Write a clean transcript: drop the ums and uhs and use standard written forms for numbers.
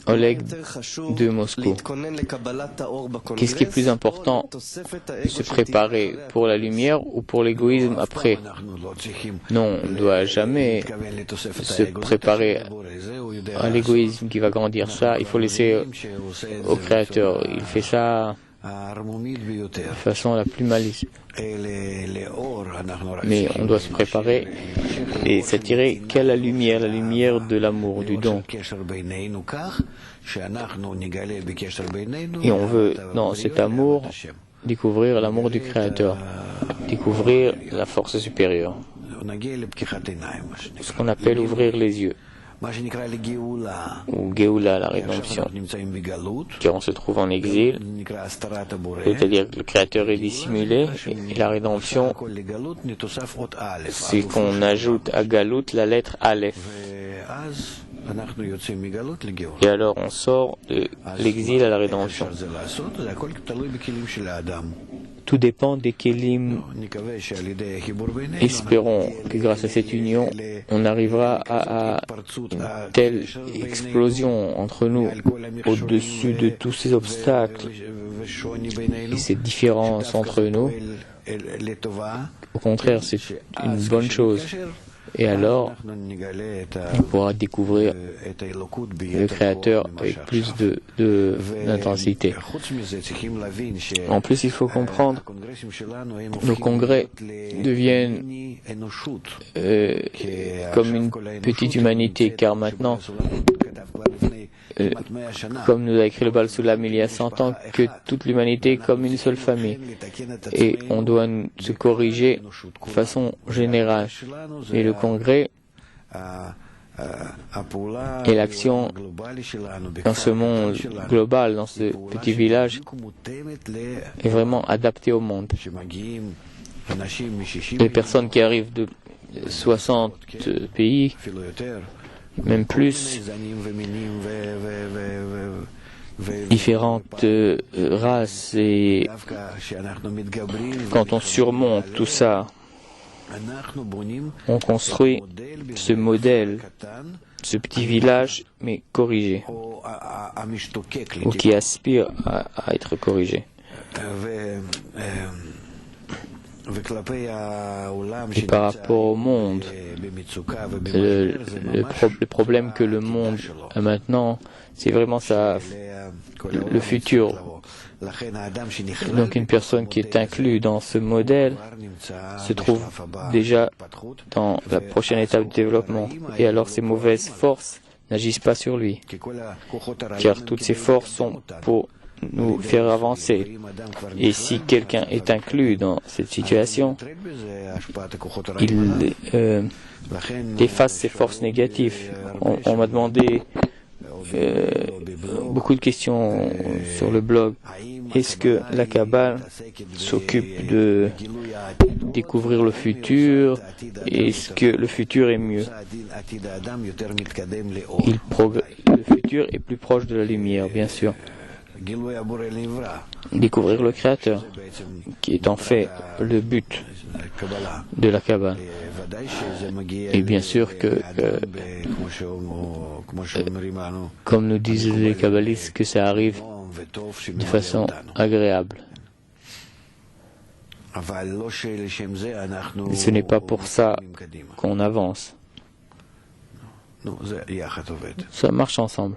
Oleg de Moscou. Qu'est-ce qui est plus important, se préparer pour la lumière ou pour l'égoïsme après? Non, on ne doit jamais se préparer à l'égoïsme qui va grandir. Ça, il faut laisser au Créateur. Il fait ça de façon la plus malice. Mais on doit se préparer et s'attirer qu'à la lumière de l'amour, du don. Et on veut, dans cet amour, découvrir l'amour du Créateur, découvrir la force supérieure, ce qu'on appelle ouvrir les yeux, ou Géoula, la rédemption, car on se trouve en exil, c'est-à-dire que le Créateur est dissimulé, et la rédemption, c'est qu'on ajoute à Galout la lettre Aleph. Et alors on sort de l'exil à la rédemption. Tout dépend des Kélim. Espérons que grâce à cette union, on arrivera à une telle explosion entre nous, au-dessus de tous ces obstacles et ces différences entre nous. Au contraire, c'est une bonne chose. Et alors, on pourra découvrir le Créateur avec plus d'intensité. En plus, il faut comprendre, nos congrès deviennent comme une petite humanité, car maintenant, comme nous a écrit le Baal Sulam il y a 100 ans, que toute l'humanité est comme une seule famille. Et on doit se corriger de façon générale. Et le congrès et l'action dans ce monde global, dans ce petit village, est vraiment adaptée au monde. Les personnes qui arrivent de 60 pays, même plus, différentes races, et quand on surmonte tout ça, on construit ce modèle, ce petit village, mais corrigé, ou qui aspire à être corrigé. Et par rapport au monde, le problème que le monde a maintenant, c'est vraiment ça, le futur. Donc une personne qui est inclue dans ce modèle se trouve déjà dans la prochaine étape de développement. Et alors ces mauvaises forces n'agissent pas sur lui, car toutes ces forces sont pour nous faire avancer. Et si quelqu'un est inclus dans cette situation, il efface ses forces négatives. On m'a demandé beaucoup de questions sur le blog. Est-ce que la Kabbale s'occupe de découvrir le futur? Est-ce que le futur est mieux? Le futur est plus proche de la lumière, bien sûr. Découvrir le Créateur, qui est en fait le but de la Kabbale. Et bien sûr que, comme nous disent les kabbalistes, que ça arrive de façon agréable. Et ce n'est pas pour ça qu'on avance. Ça marche ensemble.